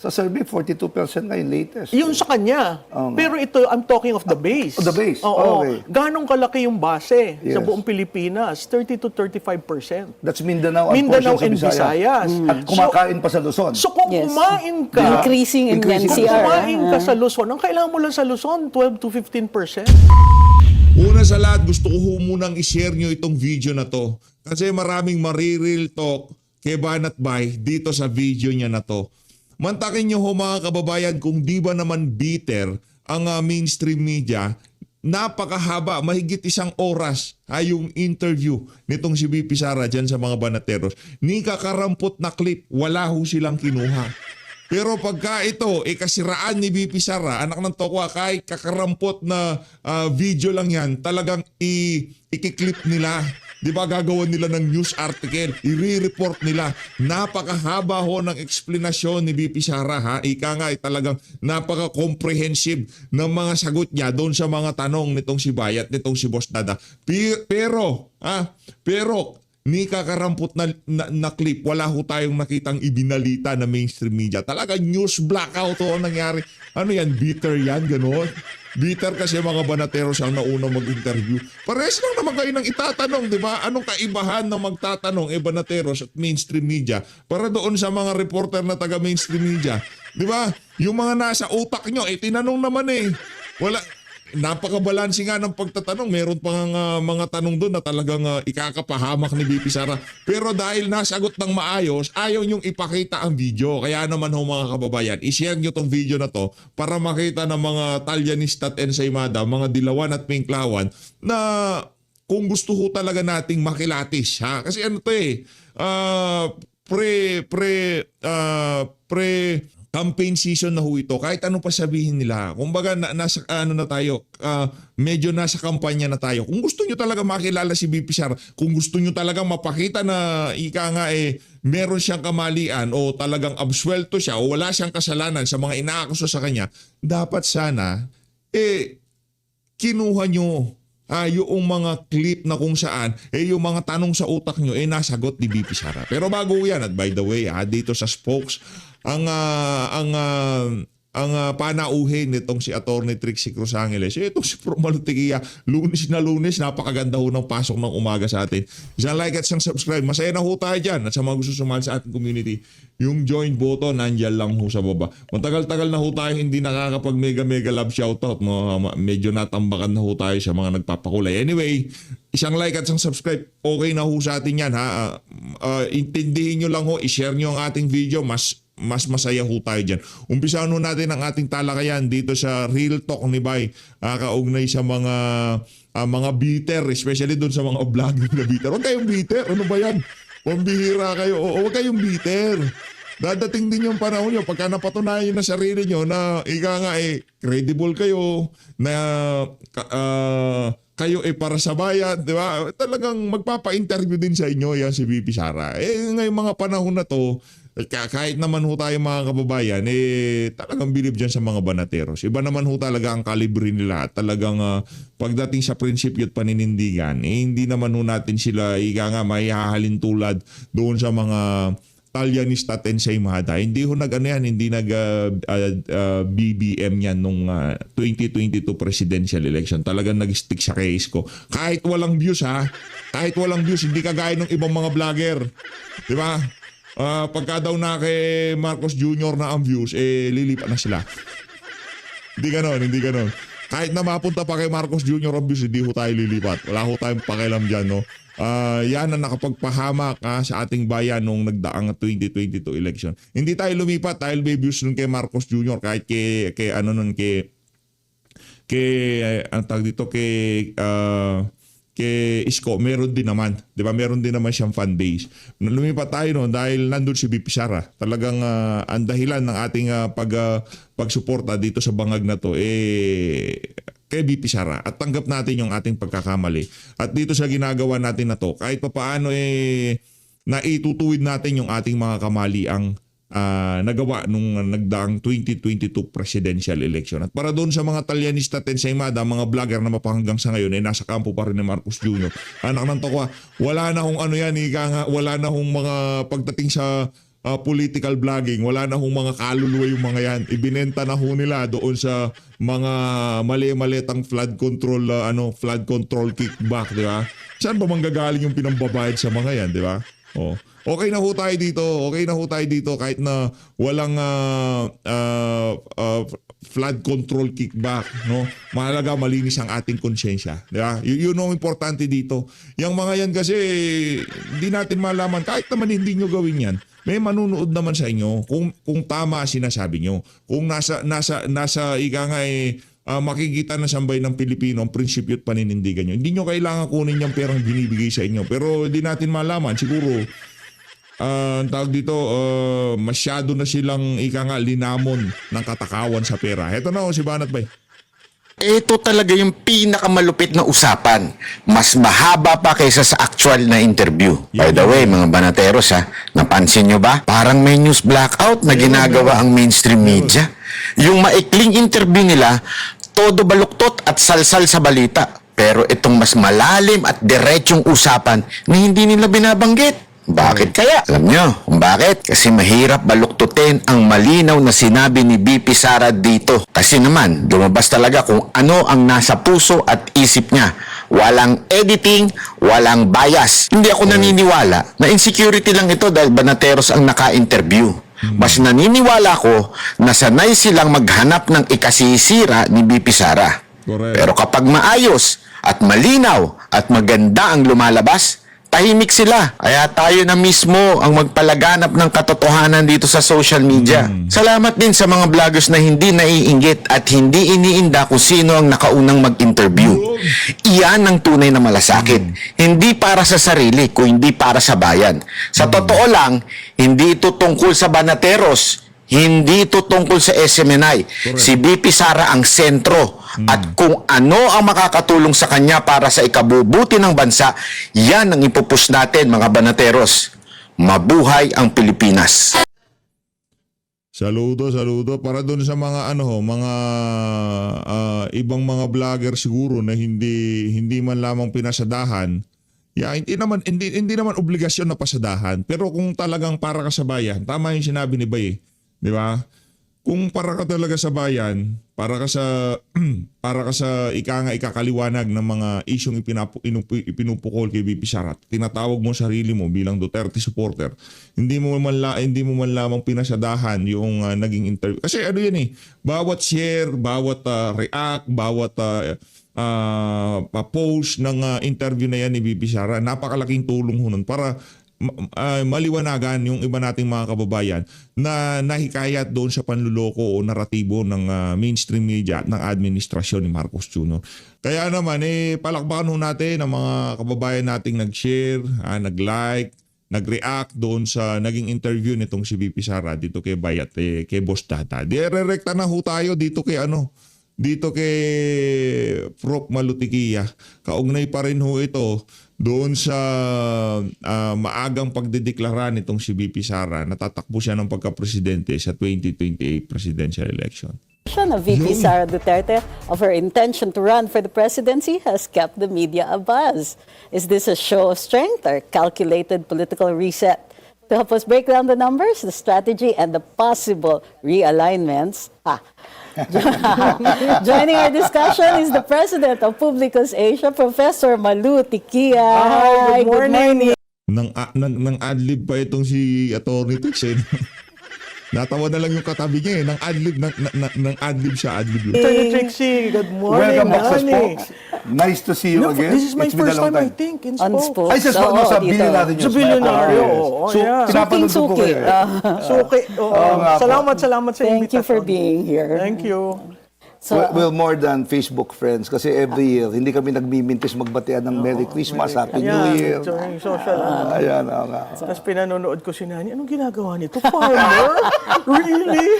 Sa survey, 42% nga yung latest. Yun sa kanya. Pero ito, I'm talking of the base. Of the base. Oo. Okay. Ganong kalaki yung base sa Yes. buong Pilipinas? 30 to 35%. That's Mindanao and Mindanao portions and of Visayas. Visayas. At kumakain pa sa Luzon. So kung Yes. kumain ka, Increasing in Increasing. kung NCR. kumain ka sa Luzon, ang kailangan mo lang sa Luzon, 12 to 15%. Una sa lahat, gusto ko munang i-share nyo itong video na to. Kasi maraming mariril talk kay Banat Bay dito sa video niya na to. Mantakin nyo ho mga kababayan kung di ba naman bitter ang mainstream media. Napakahaba, mahigit 1 oras yung interview nitong si BP Sara dyan sa mga banateros. Ni kakarampot na clip, wala ho silang kinuha. Pero pagka ito, kasiraan ni BP Sara, anak ng tokwa, kahit kakarampot na video lang yan, talagang ikiklip nila. Di ba gagawan nila ng news article, i-report nila. Napakahaba ho ng eksplanasyon ni BP Sara ha. Ika nga talagang napaka-comprehensive ng mga sagot niya doon sa mga tanong nitong si Bayat, nitong si Boss Dada. Pero ni kakarampot na clip, wala ho tayong nakitang ibinalita na mainstream media. Talaga news blackout ho ang nangyari. Ano yan? Bitter yan? Ganon? Bitter kasi mga banateros ang nauna mag-interview. Pares lang naman kayo ng itatanong, di ba? Anong kaibahan ng magtatanong banateros at mainstream media para doon sa mga reporter na taga mainstream media? Di ba? Yung mga nasa utak nyo, tinanong naman Wala. Napakabalansi nga ng pagtatanong. Meron pang mga tanong doon na talagang ikakapahamak ni BP Sara. Pero dahil nasagot ng maayos, ayaw niyong ipakita ang video. Kaya naman ho mga kababayan, i-share niyo tong video na to para makita ng mga Talyanista at Ensaymada, mga Dilawan at Pinklawan na kung gusto ho talaga nating makilatis. Ha? Kasi ano to campaign season na ho ito, kahit ano pa sabihin nila. Kumbaga nasa na tayo, medyo nasa kampanya na tayo. Kung gusto nyo talaga makilala si BP Sara, kung gusto nyo talaga mapakita na meron siyang kamalian o talagang absuelto siya o wala siyang kasalanan sa mga inaakuso sa kanya, dapat sana kinuha nyo yung mga clip na kung saan yung mga tanong sa utak nyo nasagot ni BP Sara. Pero bago yan, at by the way, dito sa Spokes, ang panauhin nitong si Attorney Trixie Cruz Angeles, itong si Pro Malutikia, lunes na lunes, napakaganda ho ng pasok ng umaga sa atin. Isang like at isang subscribe, masaya na ho tayo dyan. At sa mga gusto sumali sa ating community, yung join button, nandyan lang ho sa baba. Matagal-tagal na ho tayo hindi nakakapag mega love shoutout. Medyo natambakan na ho tayo sa mga nagpapakulay. Anyway, isang like at isang subscribe, okay na ho sa atin yan ha. Intindihin nyo lang ho, i-share nyo ang ating video, mas masaya ho tayo dyan. Umpisahan ho natin ang ating talakayan dito sa Real Talk ni Bay. Kaugnay sa mga bitter, especially doon sa mga vlogger na bitter. Huwag kayong bitter. Ano ba yan? Pambihira kayo. Huwag kayong bitter. Dadating din yung panahon nyo pagka napatunayan nyo na sarili nyo na credible kayo, na kayo para sa bayan, di ba? Talagang magpapa-interview din sa inyo yan si BP Sara. Ngayong mga panahon na to, kahit naman ho tayo mga kababayan, talagang bilib dyan sa mga banateros. Iba naman ho talaga ang kalibre nila. Talagang pagdating sa prinsipyo at paninindigan, hindi naman ho natin sila mahihahalin tulad doon sa mga Talyanista at Ensaymada. Hindi ho hindi BBM yan nung 2022 presidential election. Talagang nag-stick sa case ko. Kahit walang views kahit walang views, hindi kagaya ng ibang mga vlogger. Di ba? Pagka daw na kay Marcos Jr. na ang views, lilipat na sila. Hindi ganon. Kahit na mapunta pa kay Marcos Jr. ang views, hindi ho tayo lilipat. Wala ho tayong pakialam dyan, no? Yan ang nakapagpahamak sa ating bayan nung nagdaang 2022 election. Hindi tayo lumipat dahil may views nun kay Marcos Jr. kahit kay Isko, meron din naman. Di ba? Meron din naman siyang fan base. Lumipat tayo noon dahil nandun si BP Sara. Talagang ang dahilan ng ating pagsuporta dito sa bangag na to, kay BP Sara. At tanggap natin yung ating pagkakamali. At dito sa ginagawa natin na to, kahit papaano naitutuwid natin yung ating mga kamaliang nagawa nung nagdaang 2022 presidential election. At para doon sa mga Talyanista at Ensaymada, mga vlogger na mapahanggang sa ngayon nasa kampo pa rin ni Marcos Jr. Anak ng tokwa, wala na hong wala na hong mga pagdating sa political vlogging. Wala na hong mga kaluluwa yung mga yan. Ibinenta na ho nila doon sa mga mali-malitang flood control kickback, di ba? Saan ba manggagaling yung pinambabayad sa mga yan, di ba? Oh. Okay na ho tayo dito. Okay na ho tayo dito kahit na walang flood control kickback, no? Mahalaga malinis ang ating konsensya, di ba? Yun ang importante dito. Yung mga yan kasi hindi natin malaman kahit naman hindi nyo gawin yan. May manunood naman sa inyo kung tama sinasabi nyo. Kung nasa ika nga makikita na sambay ng Pilipino ang prinsipyo at paninindigan nyo. Hindi nyo kailangan kunin yung perang binibigay sa inyo. Pero hindi natin malaman. Siguro, ang tawag dito, masyado na silang ika nga linamon ng katakawan sa pera. Heto na si Banat Bay. Ito talaga yung pinakamalupit na usapan. Mas mahaba pa kaysa sa actual na interview. By the way, mga banateros napansin nyo ba? Parang may news blackout na ginagawa ang mainstream media. Yung maikling interview nila, todo baluktot at salsal sa balita. Pero itong mas malalim at diretsyong usapan na hindi nila binabanggit. Bakit kaya? Alam nyo kung bakit? Kasi mahirap baluktutin ang malinaw na sinabi ni BP Sara dito. Kasi naman, lumabas talaga kung ano ang nasa puso at isip niya. Walang editing, walang bias. Hindi ako naniniwala na insecurity lang ito dahil banateros ang naka-interview. Mas naniniwala ko na sanay silang maghanap ng ikasisira ni BP Sara. Correct. Pero kapag maayos at malinaw at maganda ang lumalabas, tahimik sila. Kaya tayo na mismo ang magpalaganap ng katotohanan dito sa social media. Salamat din sa mga vloggers na hindi naiinggit at hindi iniinda kung sino ang nakaunang mag-interview. Iyan ang tunay na malasakit. Hindi para sa sarili, kung hindi para sa bayan. Sa totoo lang, hindi ito tungkol sa banateros. Hindi ito tungkol sa SMNI. Si BP Sara ang sentro. At kung ano ang makakatulong sa kanya para sa ikabubuti ng bansa, yan ang ipupus natin, mga banateros. Mabuhay ang Pilipinas. Saludo para doon sa mga mga ibang mga vlogger siguro na hindi man lamang pinasadahan. Hindi naman obligasyon na pasadahan, pero kung talagang para ka sa bayan, tama yung sinabi ni Bay, di ba? Kung para ka talaga sa bayan, para ka sa ikakaliwanag ng mga isyong ipinupukol kay BP Sara, tinatawag mo sarili mo bilang Duterte supporter, hindi mo man lamang pinasadahan yung naging interview. Kasi yan bawat share, bawat react, bawat post ng interview na yan ni BP Sara, napakalaking tulong ho nun para maliwanagan yung iba nating mga kababayan na nahikayat doon sa panluloko o naratibo ng mainstream media at ng administrasyon ni Marcos Jr. Kaya naman palakpakan ho natin ang mga kababayan nating nag-share, nag-like, nag-react doon sa naging interview nitong si VP Sara dito kay Bayat, kay Boss Tata. Re-rekta na ho tayo dito kay Prof. Malutikia. Kaugnay pa rin ho ito doon sa maagang pagdedeklara nitong si BP Sara. Natatakbo siya ng pagka-presidente sa 2028 presidential election. Of VP Sara Duterte of her intention to run for the presidency has kept the media abuzz. Is this a show of strength or calculated political reset? To help us break down the numbers, the strategy, and the possible realignments, joining our discussion is the President of Publicus Asia, Professor Malu Tikia. Good morning. Nang adlib pa itong si Atty. Tex. Natawa na lang yung katabi niya ng adlib siya. Attorney Trixie, good morning. Welcome back sa honey. Spokes. Nice to see you again. This is my It's been a first long time, I think, in On Spokes. Ay, sa Spokes, Oo, sa dito. Billionaire News. Sa Billionaire, Yes. oo, So, yeah. pinapanood ko po Suki. kayo. Suki. nga po. Salamat sa Thank you for invitation. being here. Thank you. So, Well, more than Facebook friends kasi every year hindi kami nagmimintis magbatian ng Merry Christmas, Happy New Year. During social. Ayan, oo nga. Tapos pinanonood ko si Nani, anong ginagawa nito? Farmer? Really?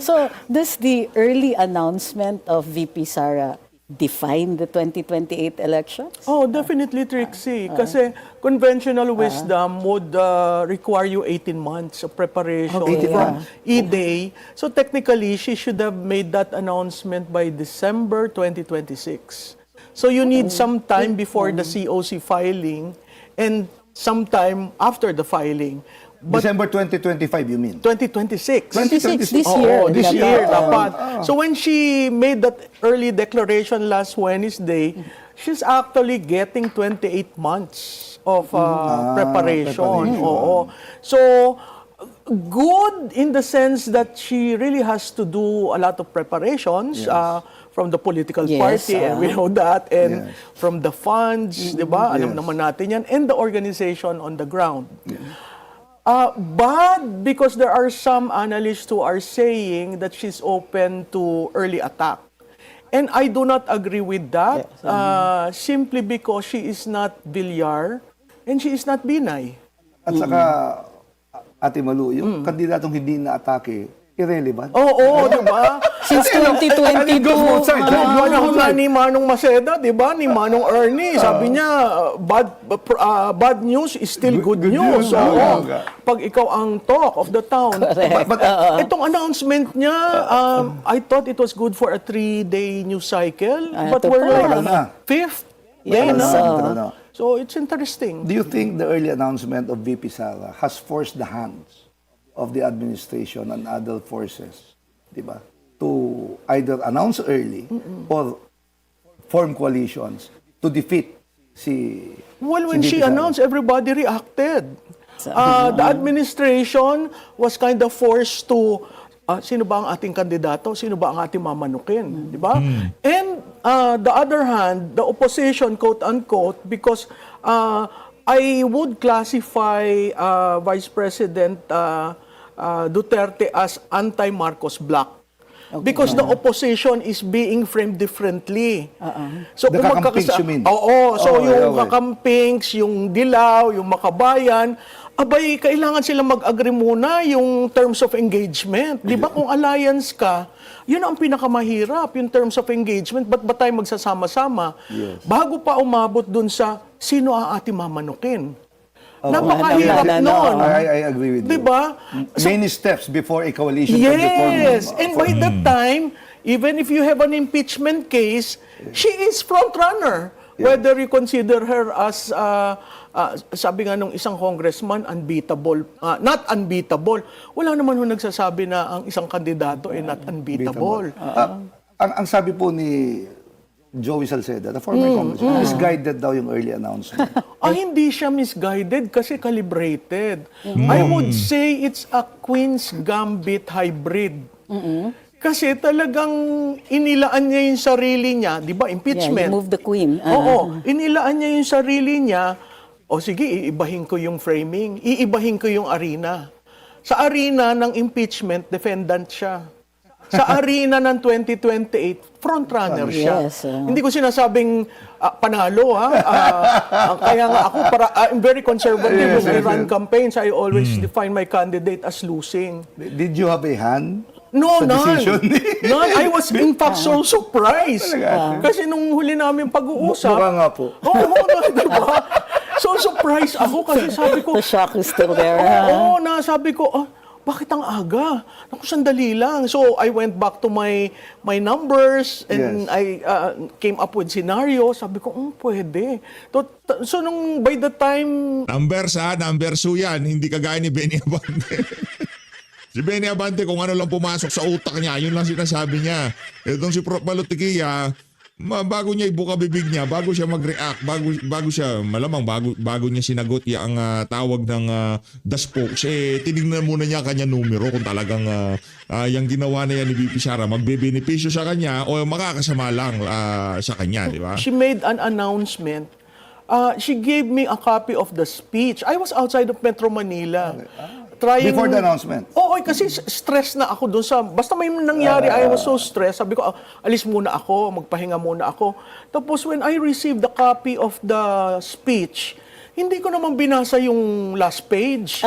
so does the early announcement of VP Sara define the 2028 elections? Oh, definitely, Trixie. Kasi conventional wisdom would require you 18 months of preparation 18 from months. E-Day. So technically, she should have made that announcement by December 2026. So you need some time before the COC filing and some time after the filing. December 2025, you mean? 2026. 26 this Oo, year. this Dapat. year, dapat. So when she made that early declaration last Wednesday, she's actually getting 28 months of preparation. preparation. Oo. So, good in the sense that she really has to do a lot of preparations from the political Yes, party, and we know that, and Yes. from the funds, di ba? Alam Yes. naman natin yan, and the organization on the ground. But because there are some analysts who are saying that she's open to early attack. And I do not agree with that, simply because she is not Villar and she is not Binay. At saka, Ate Malu, yung kandidatong hindi na-atake, irrelevant. Oo, di ba? Since And it 2022, goes both sides. Panahon nga ni Manong Maceda, di ba? Ni Manong Ernie, sabi niya, bad news is still good Good news. news. Oo. Oo. Pag ikaw ang talk of the town. But Itong announcement niya, I thought it was good for a 3-day news cycle. But ito we're pa. like Tagal na. 5th day Yes, na. tagal na. So it's interesting. Do you think the early announcement of VP Sara has forced the hands of the administration and other forces, di ba, to either announce early or form coalitions to defeat si Well, when si she VP Sara? announced, everybody reacted. The administration was kind of forced to, sino ba ang ating kandidato? Sino ba ang ating mamanukin? Di ba? And the other hand, the opposition, quote-unquote, because I would classify Vice President Duterte as anti-Marcos bloc. Because the opposition is being framed differently. So, The kung kakampings, you mean? Oo. So, Oh, yung okay. kakampings, yung dilaw, yung makabayan, abay, kailangan sila mag-agree muna yung terms of engagement. Di ba kung alliance ka, yun ang pinakamahirap, yung terms of engagement. Ba't ba tayo magsasama-sama? Yes. Bago pa umabot dun sa sino ang ating mamanukin. Napakahirap Wala na. nun. I agree with Di you. ba? Many steps before a coalition can be formed. Yes, and by that time, even if you have an impeachment case, she is front runner. Whether you consider her as, sabi nga nung isang congressman, unbeatable, not unbeatable. Wala naman ho nagsasabi na ang isang kandidato ay not unbeatable. Ang sabi po ni Joey Salceda, the former congressman, misguided daw yung early announcement. Hindi siya misguided kasi calibrated. I would say it's a Queen's Gambit hybrid. Kasi talagang inilaan niya yung sarili niya, di ba, Yeah, impeachment. you move the queen. Oo, inilaan niya yung sarili niya, o sige, iibahin ko yung framing, iibahin ko yung arena. Sa arena ng impeachment, defendant siya. Sa arena ng 2028, frontrunner siya. Yes, Hindi ko sinasabing panalo, ha? Kaya nga ako, I'm very conservative when I run campaigns. I always define my candidate as losing. Did you have a hand? No, sa none. decision? None. I was in fact so surprised. Kasi nung huli namin pag-uusap. Mukha nga po. Oo, diba? So surprised ako kasi sabi ko, The shock is still there. oo, sabi ko, bakit ang aga? Naku, sandali lang. So I went back to my numbers and Yes. I came up with scenario. Sabi ko, pwede. So nung by the time Numbers yan. Hindi kagaya ni Benny Abante. Si Benny Abante, kung ano lang pumasok sa utak niya, yun lang sinasabi niya. Itong si Prof. Malutikia, bago niya ibuka bibig niya, bago siya mag-react, bago siya, malamang bago niya sinagot ang tawag ng the spokes, tinignan muna niya kanya numero kung talagang yung ginawa na yan ni VP Sara, magbebenepisyo sa kanya o makakasama lang sa kanya, di ba? she made an announcement. She gave me a copy of the speech. I was outside of Metro Manila. Trying, Before the announcement? Oo, kasi stress na ako doon sa... Basta may nangyari, I was so stressed. Sabi ko, alis muna ako, magpahinga muna ako. Tapos when I received the copy of the speech, hindi ko naman binasa yung last page.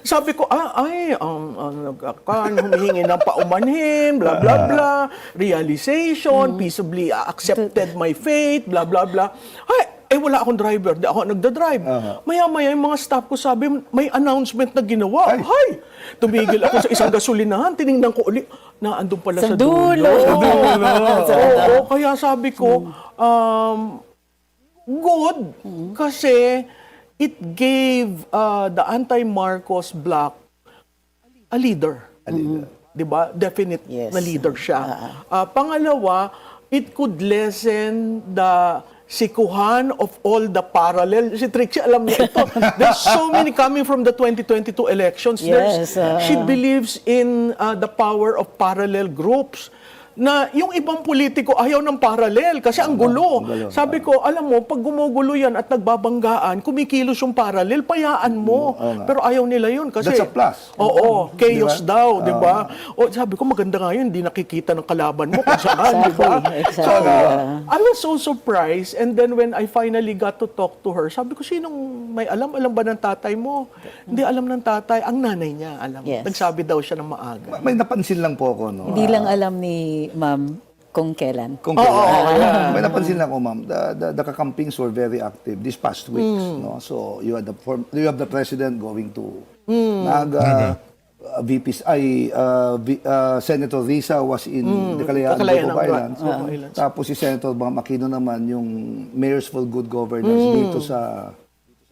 Sabi ko, humihingi ng paumanhin, blah, blah, blah, realization, peaceably accepted my fate, blah, blah, blah. Wala akong driver, di ako nagda-drive. Maya-maya yung mga staff ko sabi, may announcement na ginawa. Tumigil ako sa isang gasolinahan, tinignan ko uli, andun pala sa dulo. Oo, kaya sabi ko, good, kasi it gave the anti-Marcos bloc a leader. Di ba? Definite Yes. na leader siya. Pangalawa, it could lessen the sikuhan of all the parallel. Si Trixie, alam niya ito. There's so many coming from the 2022 elections. Yes, She believes in the power of parallel groups. Na yung ibang politiko ayaw ng parallel kasi ang gulo. Sabi ko, alam mo, pag gumugulo yan at nagbabanggaan, kumikilos yung parallel, payaan mo. Pero ayaw nila yun kasi... That's a plus. Oo, chaos Di ba? daw, di ba? O sabi ko, maganda nga yun, hindi nakikita ng kalaban mo kung saan, di ba? Exactly. I was so surprised, and then when I finally got to talk to her, sabi ko, sinong may alam? Alam ba ng tatay mo? Hindi alam ng tatay. Ang nanay niya, alam. Yes. Nagsabi daw siya ng maaga. May napansin lang po ako, no? Hindi lang alam ni Ma'am kung kailan. Kung kailan. May napansin lang ako, ma'am, the kakampings were very active this past weeks. No? So, you have the president going to Naga. Senator Risa was in the Kalayaan Group of Islands. Tapos si Senator Bang Aquino naman, yung Mayors for Good Governance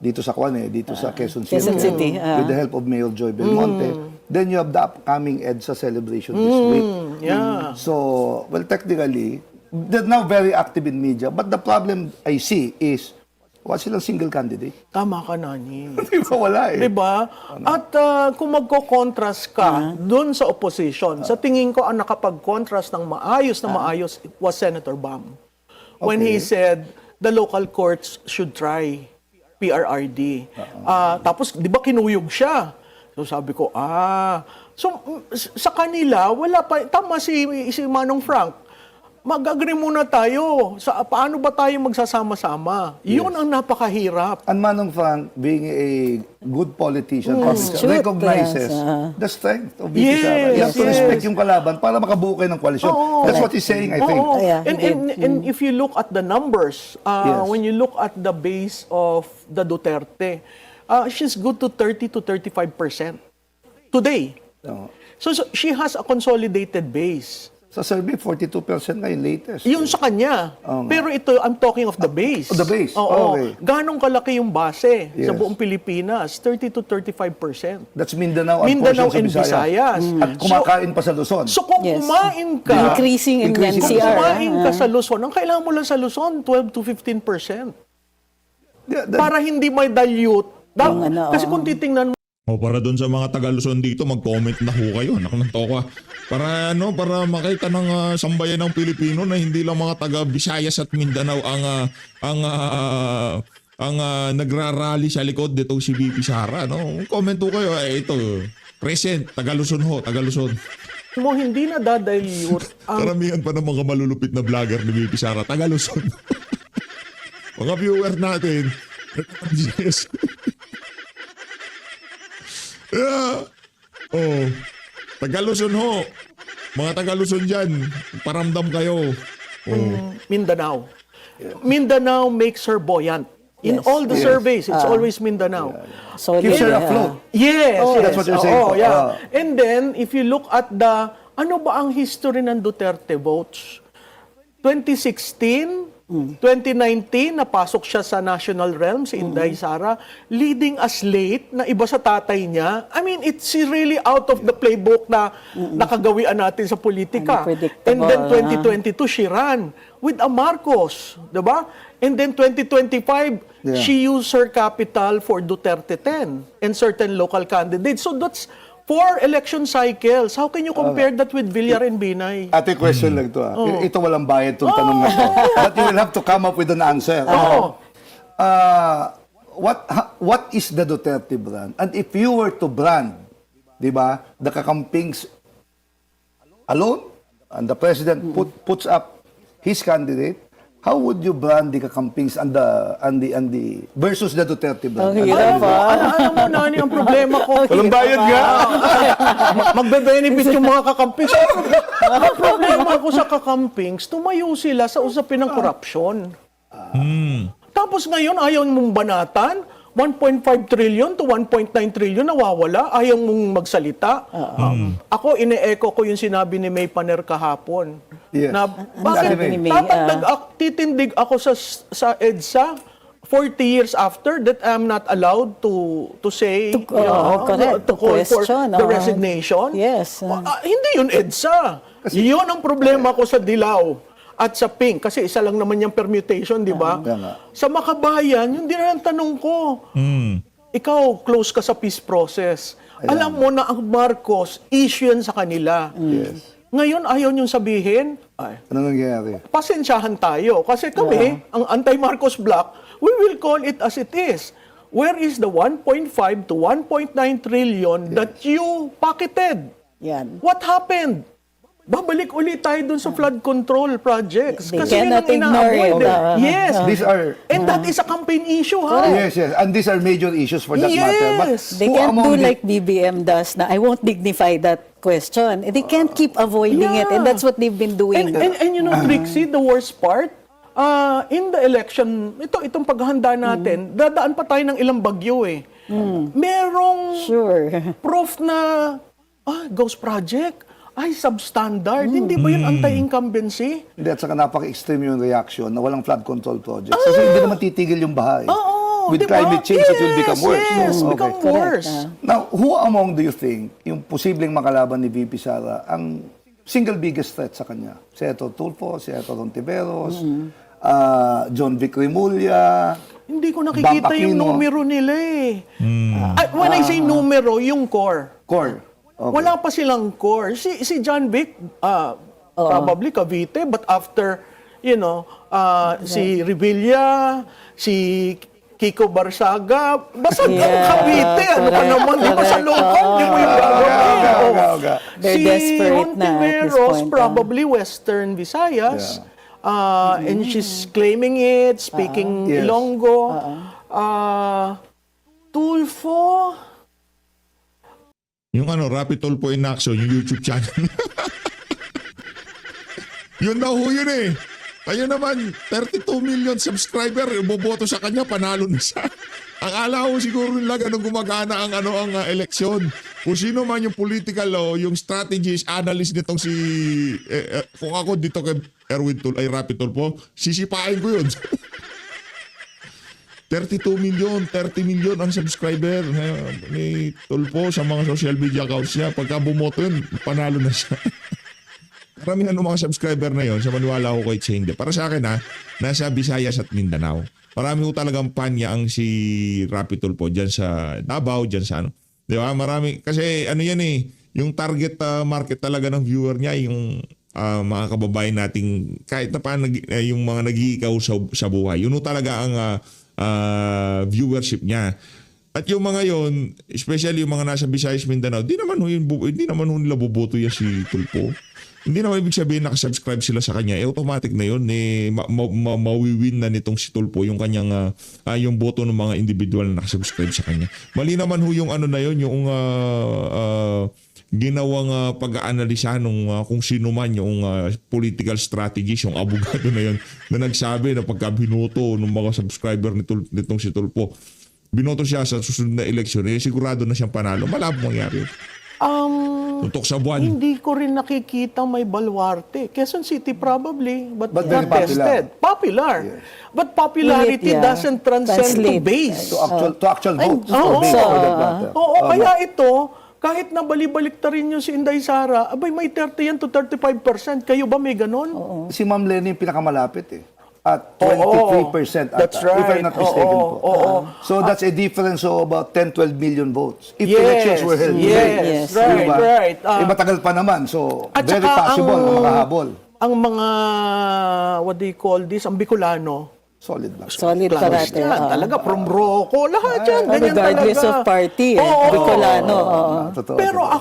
dito sa Quezon City. Quezon City, With the help of Mayor Joy Belmonte. Then you have the upcoming EDSA celebration this week. Yeah. So, well, technically, they're now very active in media. But the problem I see is, wala silang single candidate. Tama ka, Nani. Di ba wala eh? Diba? At kung magko-contrast ka doon sa opposition, sa tingin ko ang nakapag-contrast ng maayos na maayos was Senator Bam. When he said the local courts should try PRRD. Tapos, di ba kinuyog siya? So sabi ko, So, sa kanila, wala pa, tama si Manong Frank, mag-agree muna tayo sa paano ba tayo magsasama-sama. Yun ang napakahirap. And Manong Frank, being a good politician, recognizes the strength of VP Sara. You have to respect yung kalaban para makabuo kayo ng koalisyon. That's what he's saying, I think. And if you look at the numbers, when you look at the base of the Duterte, she's good to 30 to 35% today. So she has a consolidated base. Sa survey, 42% nga yung latest. Yun sa kanya. Pero ito, I'm talking of the base. The base. Oo. Okay. Ganong kalaki yung base sa Yes. buong Pilipinas? 30 to 35%. That's Mindanao and Mindanao portions and of Visayas. Visayas. At kumakain pa sa Luzon. So kung Yes. kumain ka, Increasing in Increasing. kung NCR. kumain ka sa Luzon, ang kailangan mo lang sa Luzon, 12 to 15%. Para hindi may dilute. Kasi kung titingnan mo, O para doon sa mga taga Luzon dito, mag-comment na ho kayo. Anak ng toka. Para makita ng sambayan ng Pilipino na hindi lang mga taga Visayas at Mindanao ang nagrarally sa likod dito si VP Sara, no? Comment ho kayo. Ito, present, taga Luzon ho, taga Luzon. mo hindi na dadilute ang Karamihan pa ng mga malulupit na vlogger ni VP Sara, taga Luzon. Mga viewer natin, yes. Yeah. Oh, taga Luzon ho. Mga taga Luzon dyan, paramdam kayo. Oh. Mindanao. Mindanao makes her buoyant. In all the surveys, it's always Mindanao. So, Keeps her afloat. Yes, That's what you're saying. Oo, yeah. And then, if you look at ano ba ang history ng Duterte votes? 2016, 2019, napasok siya sa national realm, si Inday Sara, leading us late na iba sa tatay niya. I mean, it's really out of the playbook na nakagawian natin sa politika. And then 2022, she ran with a Marcos, diba? And then 2025, she used her capital for Duterte 10 and certain local candidates. So that's 4 election cycles. How can you compare that with Villar and Binay? Ate, question lang to. Ito walang bayad itong tanong na to. But you will have to come up with an answer. What is the Duterte brand? And if you were to brand, di ba, the kakampings alone, and the president puts up his candidate, how would you brand the kakampings and the versus the Duterte brand? Alam mo, Nani, ang problema ko. Walang bayad nga. Magbe-benefit yung mga kakampings. Ang problema ko sa kakampings, tumayo sila sa usapin ng korupsyon. Tapos ngayon, ayaw mong banatan, 1.5 trillion to 1.9 trillion nawawala, ayaw mong magsalita. Ako, ine-echo ko yung sinabi ni May Paner kahapon. Yes. Na, bakit Sabi ni May, titindig ako sa EDSA? 40 years after that I'm not allowed to say correct, to to call for question, the resignation. Yes. Hindi yun EDSA. Yun ang problema ko sa Dilaw at sa Pink kasi isa lang naman yung permutation, di ba? Tama. Sa Makabayan, yun din ang tanong ko. Ikaw, close ka sa peace process. Alam mo na ang Marcos, issue yan sa kanila. Yes. Ngayon, ayaw niyong sabihin, ay, Ano nangyayari? pasensyahan tayo. Kasi kami, ang anti-Marcos bloc, we will call it as it is. Where is the 1.5 to 1.9 trillion that you pocketed? Yan. What happened? Babalik ulit tayo dun sa flood control projects. They Kasi yun ang cannot ignore ina-avoid. it. Yes. These are And that is a campaign issue, ha? yes, and these are major issues for that matter. But Yes. They who can't among do the- like BBM does na I won't dignify that question. They can't keep avoiding it, and that's what they've been doing. And you know, Trixie, the worst part, in the election, itong paghahanda natin, dadaan pa tayo ng ilang bagyo eh. Merong Sure. proof na, ghost project, ay substandard. Hindi ba yun anti-incumbency? Hindi, at saka napaka-extreme yung reaction na walang flood control projects. Kasi hindi naman titigil yung bahay. With diba? climate change, it will become worse. Yes, Okay. become Correct, worse. Now, who among do you think yung posibleng makalaban ni VP Sara ang single biggest threat sa kanya? Senator Tulfo, Senator Ontiveros, John Vic Remulla, Hindi ko nakikita Bam yung Aquino. numero nila eh. When I say numero, yung core. Core. Okay. Wala pa silang core. Si John Vic, probably Cavite, but after, si Revilla, si Kiko Barsaga, basta ang Cavite, ano ka correct, naman, di ba sa correct. local, di mo yung gagawin. Okay. They're Si desperate na at this Hontiveros, point, probably Western Visayas, and she's claiming it, speaking Yes. Ilonggo. Tulfo, Yung Rapid Tulfo in Action, yung YouTube channel. Yun daw ho yun eh. Kaya naman, 32 million subscriber, boboto sa kanya, panalo na siya. Ang ala ko siguro nila ganun gumagana ang eleksyon. Kung sino man yung political yung strategist, analyst nitong si kung ako dito kay Rapid Tulfo, sisipain ko yun. 32 million, 30 million ang subscriber ni Tulfo sa mga social media accounts niya. Pagka bumoto yun, panalo na siya. Karamihan ng mga subscriber na yon, sa maniwala ko kahit hindi. Para sa akin nasa Visayas at Mindanao. Marami ko talagang panya ang si Rapid Tulfo dyan sa Davao, dyan sa Di ba? Marami. Kasi yan eh, yung target market talaga ng viewer niya, yung mga kababayan nating kahit na paano yung mga nag-iikaw sa buhay. Yun talaga ang viewership niya. At yung mga yon, especially yung mga nasa Visayas, Mindanao, hindi naman nila boboto yan si Tulfo. Hindi naman ibig sabihin nakasubscribe sila sa kanya. Automatic na yun. Mawiwin na nitong si Tulfo yung kanyang yung boto ng mga individual na nakasubscribe sa kanya. Mali naman ho yung na yun, yung ginawang pag-aanalisa nung kung sino man yung political strategist, yung abogado na yun, na nagsabi na pagka binoto ng mga subscriber nitong si Tulfo, binoto siya sa susunod na eleksyon, sigurado na siyang panalo. Malabo mangyari. Tutok sa buwan. hindi ko rin nakikita may balwarte. Quezon City probably, but But not very tested. Popular. But popularity Wait, yeah. doesn't transcend to Translate. base. To actual votes. oo. for that matter. Oo, kaya ito, kahit na balibalik ta rin yung si Inday Sara, abay may 30 yan to 35%. Kayo ba may ganon? Si Ma'am Lenny yung pinakamalapit eh. At 23% ata, That's right. if I'm not mistaken po. So that's a difference of about 10-12 million votes. If elections were held today. Yes, right, Diba? right. Matagal pa naman, so At very saka possible na makahabol. Ang mga, what do you call this, ang Bicolano, Solid lang. Solid close parate. yan. Talaga, from Rocco, lahat yan. Ganyan Regardless talaga. of party, Oo. Bicolano. Totoo, Pero totoo.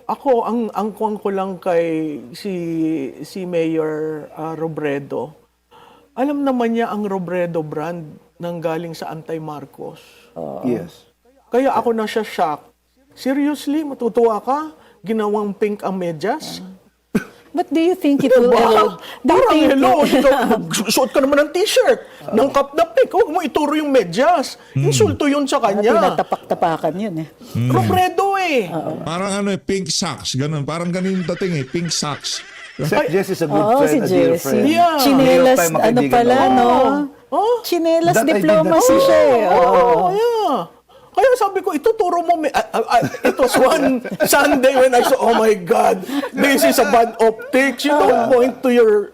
ako ang kuwang ko lang kay si Mayor Robredo. Alam naman niya ang Robredo brand nang galing sa anti-Marcos. Yes. Kaya ako na siya shock. Seriously, matutuwa ka? Ginawang pink ang medyas? But do you think it will erode? Do you Parang think hello, suot ka naman ng t-shirt. Ng cup na pink. Huwag mo ituro yung medyas. Insulto yun sa kanya. Tinatapak-tapakan yun eh. Robredo eh. Parang pink socks, ganun. Parang ganun yung dating pink socks. Sec Jess is a good Oo, friend, si a dear Jessie. friend. Yeah. Chinelas, Real-time ano makaibigan pala, ako. no? Huh? Chinelas That I did not diplomacy see. siya eh. Oh, yeah. Kaya sabi ko, ituturo mo. It was one Sunday when I saw, oh my God, this is a bad optics. You don't point to your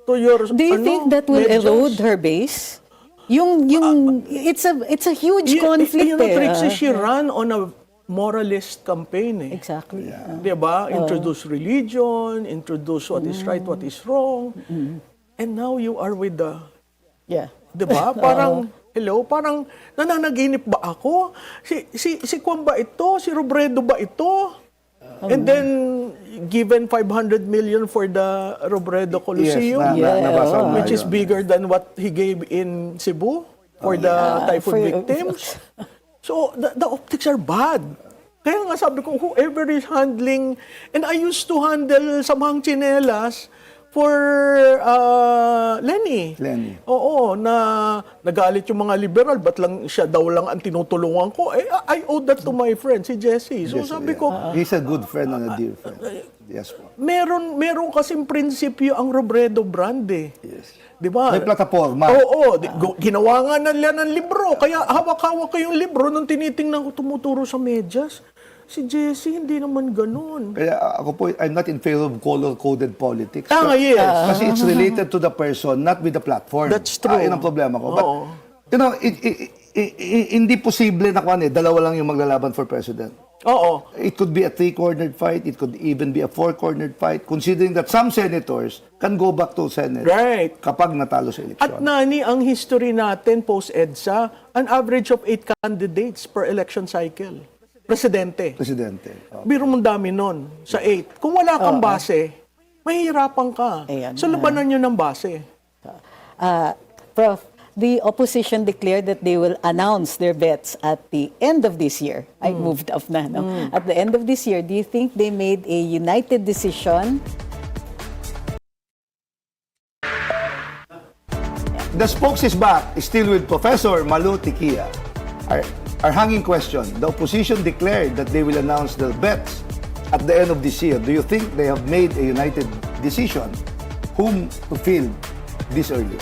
Do you think that will medyas. erode her base? It's a huge conflict You know, eh. Trixie, she ran on a moralist campaign eh. Exactly. Diba? Introduce religion, introduce what is right, what is wrong. And now you are with the, Yeah. diba? Parang, hello, parang nananaginip ba ako? Si Kwan ba ito? Si Robredo ba ito? And then, given 500 million for the Robredo Coliseum, nabasa ko na which is yun. bigger than what he gave in Cebu for the typhoon for- victims. So, the optics are bad. Kaya nga sabi ko, whoever is handling, and I used to handle samahang tsinelas for Lenny. Lenny. Oo, na nagalit yung mga liberal, ba't lang siya daw lang ang tinutulungan ko? I owe that to my friend, si Jesse. So Yes, sabi yeah. ko, He's a good friend and a dear friend. Yes po. meron kasing prinsipyo ang Robredo brand eh. Yes. Di ba? May plataforma. Oo, ginawa nga nila ng libro. Kaya hawak-hawak ko yung libro nung tinitingnan ko tumuturo sa medyas. Si Jesse, hindi naman ganun. Kaya ako po, I'm not in favor of color-coded politics. Yes. Kasi it's related to the person, not with the platform. That's true. Yun ang problema ko. But, Oo. you know, hindi posible na dalawa lang yung maglalaban for president. Oo. It could be a three-cornered fight. It could even be a four-cornered fight, considering that some senators can go back to Senate Right. kapag natalo sa eleksyon. At nani, ang history natin post-EDSA, an average of 8 candidates per election cycle. Presidente. Presidente. Biro mong dami nun, sa 8. Kung wala kang base, mahihirapan ka. Ayan. So, labanan nyo ng base. Prof, the opposition declared that they will announce their bets at the end of this year. I moved off na, no? At the end of this year, do you think they made a united decision? The spokes is back, still with Professor Malu Tikia. Our hanging question, the opposition declared that they will announce their bets at the end of this year. Do you think they have made a united decision whom to field this early?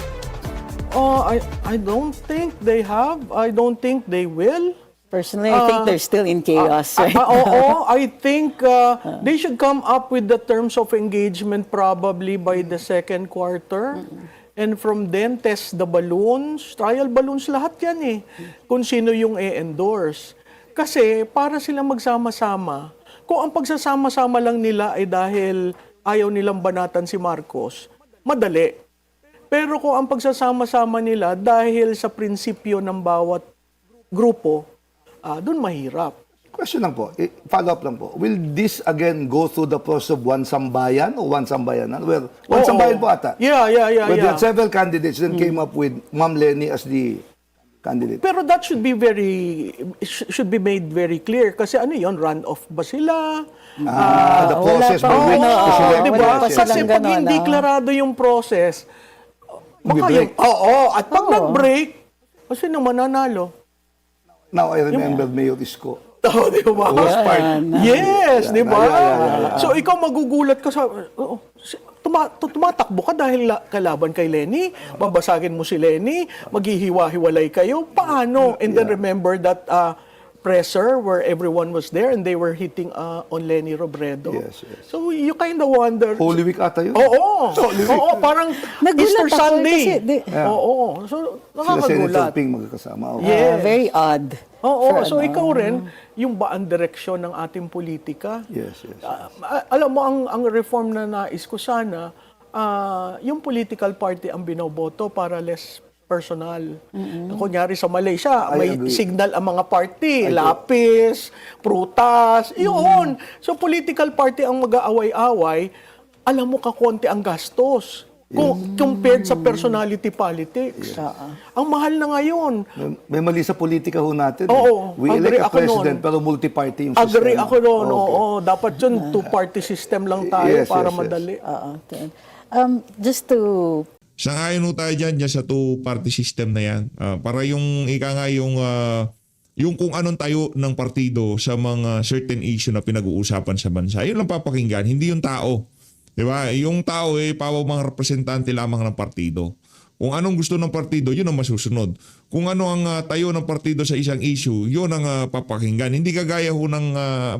I don't think they have. I don't think they will. Personally, I think they're still in chaos, right? I think they should come up with the terms of engagement probably by the second quarter. And from then, test the balloons. Trial balloons, lahat yan eh. Kung sino yung i-endorse. Kasi para silang magsama-sama, kung ang pagsasama-sama lang nila ay dahil ayaw nilang banatan si Marcos, madali. Pero kung ang pagsasama-sama nila dahil sa prinsipyo ng bawat grupo, doon mahirap. Question lang po, follow up lang po. Will this again go through the process of one sambayan o one sambayanan? Well, one Oo. sambayan po ata. Yeah. Where they had several candidates, then came up with Ma'am Lenny as the candidate. Pero that should be made very clear kasi ano yon, run off ba sila? The process wala by pa. which Oo, to select Di the ba? wala pa president. Kasi silang pag ganon, hindi klarado yung process, baka Mag-break. at pag nag-break, kasi naman nanalo. Now I remember Mayor Isko. Oh, di ba? Was part. Yes, di ba? Yeah. So ikaw magugulat ka sa tumatakbo ka dahil kalaban kay Lenny, babasagin mo si Lenny, maghihiwa-hiwalay kayo. Paano? And then remember that presser where everyone was there and they were hitting on Lenny Robredo. Yes, yes. So you kind of wonder. Holy Week ata yun. Oo. Oo, parang Nagulat Easter ako Sunday. kasi Oo. So Sila Senator nakakagulat. Ping magkakasama. Okay. Yeah. Very odd. Oo, For so ikaw rin, yung ba ang direksyon ng ating politika? Yes. Alam mo, ang reform na nais ko sana, yung political party ang binoboto para less personal. Kunyari sa Malaysia, I may agree. signal ang mga party, lapis, prutas, yun. So political party ang mag-aaway-away, alam mo kakonti ang gastos. Compared sa personality politics. Ang mahal na ngayon. May mali sa politika ho natin. Oo, We agree elect a ako president nun. pero multi-party yung sistema. Agree ako doon. Okay. Oo, dapat yun, two-party system lang tayo Yes, para yes. madali. Just to Sang-ayon ho tayo dyan sa two-party system na yan. Para yung ika nga yung kung anong tayo ng partido sa mga certain issue na pinag-uusapan sa bansa, yun lang papakinggan, hindi yung tao. Diba? Yung tao mga representante lamang ng partido. Kung anong gusto ng partido, yun ang masusunod. Kung ano ang tayo ng partido sa isang issue, yun ang papakinggan. Hindi kagaya ho ng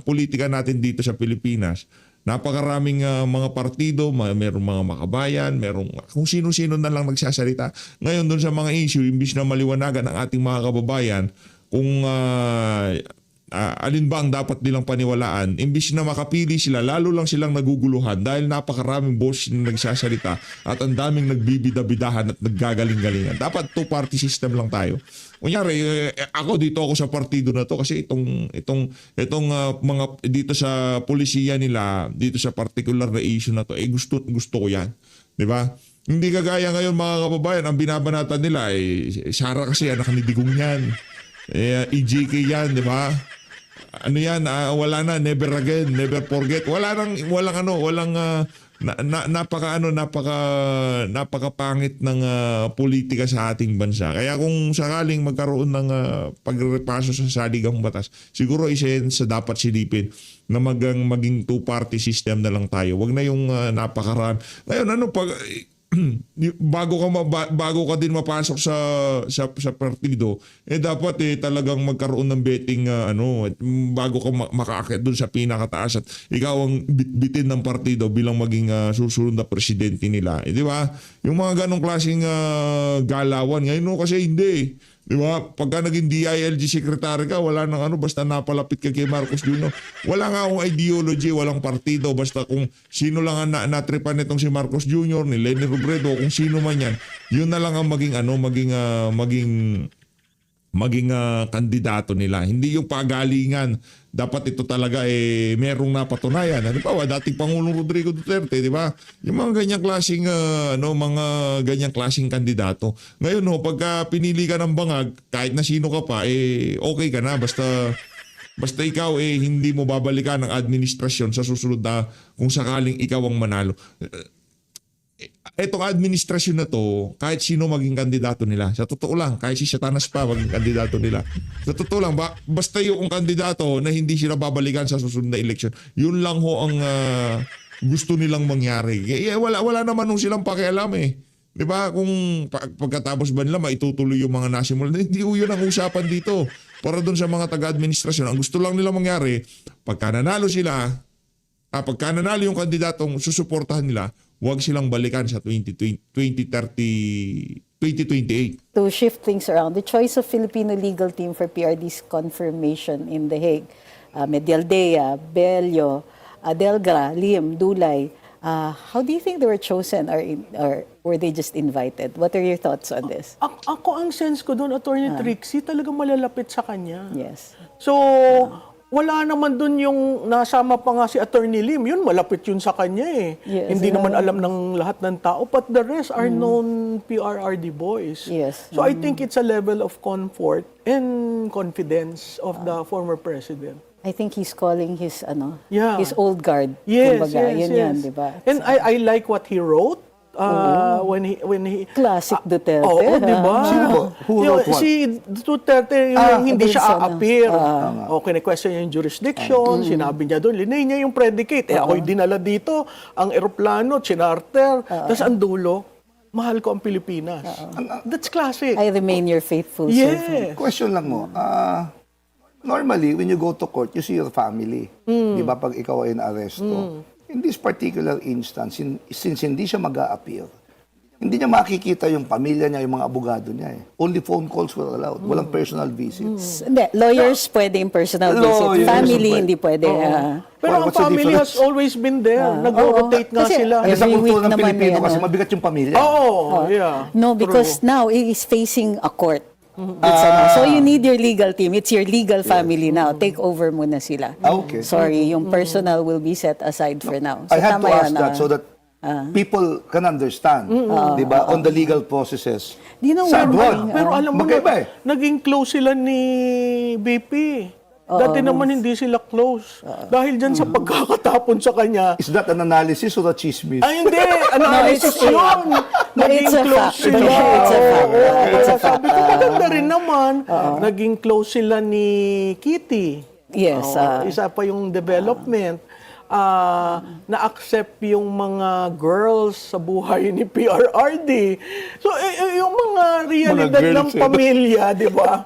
politika natin dito sa Pilipinas. Napakaraming mga partido, merong mga makabayan, merong kung sino-sino na lang nagsasalita. Ngayon doon sa mga issue, imbis na maliwanagan ang ating mga kababayan, kung alin ba ang dapat nilang paniwalaan, imbis na makapili sila, lalo lang silang naguguluhan dahil napakaraming boss na nagsasalita at ang daming nagbibida-bidahan at naggagaling-galingan. Dapat two-party system lang tayo. Kunyari, ako dito ako sa partido na to kasi itong mga dito sa polisiya nila, dito sa particular na issue na to, gusto ko yan. 'Di ba? Hindi kagaya ngayon mga kababayan, ang binabanatan nila Sara kasi anak ni Digong yan. EJK yan, 'di ba? Ano yan, wala na, never again, never forget. Napakapangit ng politika sa ating bansa. Kaya kung sakaling magkaroon ng pagrepaso sa saligang batas, siguro isa dapat silipin na maging two-party system na lang tayo. Wag na yung napakarami. Ngayon, bago ka din mapasok sa partido, dapat talagang magkaroon ng betting bago ka makaakyat doon sa pinakataas at ikaw ang bitbitin ng partido bilang maging susunod na presidente nila. Di ba? Yung mga ganong klaseng galawan ngayon kasi hindi. Di ba? Pagka naging DILG secretary ka, wala nang basta napalapit ka kay Marcos Jr. Wala nga akong ideology, walang partido, basta kung sino lang ang natripan nitong si Marcos Jr., ni Leni Robredo, kung sino man yan, yun na lang ang maging kandidato nila. Hindi yung pagalingan. Dapat ito talaga merong napatunayan. Ano pa, dating Pangulong Rodrigo Duterte, di ba? Yung mga ganyang klaseng kandidato. Ngayon pagka pinili ka ng bangag, kahit na sino ka pa, okay ka na basta ikaw hindi mo babalikan ng administrasyon sa susunod na kung sakaling ikaw ang manalo. Etong administrasyon na to, kahit sino maging kandidato nila, sa totoo lang, kahit si Satanas pa maging kandidato nila, sa totoo lang, basta yung kandidato na hindi sila babalikan sa susunod na eleksyon, yun lang ho ang gusto nilang mangyari. Wala naman nung silang pakialam Di ba? Kung pagkatapos ba nila maitutuloy yung mga nasimulan, hindi yun ang usapan dito. Para doon sa mga taga-administrasyon, ang gusto lang nila mangyari, pagka nanalo yung kandidatong susuportahan nila, huwag silang balikan sa 2028. To shift things around, the choice of Filipino legal team for PRD's confirmation in The Hague, Medialdea, Bello, Adelgra, Lim, Dulay, how do you think they were chosen or were they just invited? What are your thoughts on this? Ako ang sense ko doon, Attorney Trixie, talagang malalapit sa kanya. Yes. So, wala naman dun yung nasama pa nga si Attorney Lim. Yun, malapit yun sa kanya Yes, Hindi naman alam ng lahat ng tao. But the rest are known PRRD boys. Yes. So I think it's a level of comfort and confidence of the former president. I think he's calling his Yeah. his old guard. Yes, Kumbaga, yes, yun yes. yan, di ba? And I like what he wrote. When he Classic Duterte. Oo, di ba? Sino ba? Who wrote what? Si Duterte, yung hindi against siya a-appear. ano. Question niya yung jurisdiction, sinabi niya doon, linay niya yung predicate. Ako'y dinala dito, ang eroplano, chinarter, tapos ang dulo, mahal ko ang Pilipinas. That's classic. I remain your faithful servant. Yes. Question lang mo. Normally, when you go to court, you see your family. Di ba? Pag ikaw ay na-aresto. In this particular instance, since hindi siya mag-a-appear, hindi niya makikita yung pamilya niya, yung mga abogado niya Only phone calls were allowed. Walang personal visits. Hindi, lawyers pwede in personal Lawyers visit. Family pwede. hindi pwede. Pero ang What's the family has difference? always been there. Nag-rotate nga Kasi sila. every Sa kultura week ng naman Pilipino may kasi mabigat yung pamilya. Yeah. No, because now he is facing a court. So you need your legal team. It's your legal family now. Take over muna sila. Okay. Sorry, yung personal will be set aside for now. So I had to tama ask yan, that so that people can understand, di ba, on the legal processes. Di na Sa abroad. Pero alam mo Magkaiba na, naging close sila ni BP. Dati naman hindi sila close. Dahil dyan sa pagkakatapon sa kanya, Is that an analysis or a chismis? ay hindi, analysis yun. Naging it's a close fact. sila. It's a fact. Oo, It's kaya a fact. sabi ko, maganda rin naman. Naging close sila ni Kitty. Yes. Isa pa yung development. na-accept yung mga girls sa buhay ni PRRD. So, yung mga realidad girls, ng pamilya, di ba?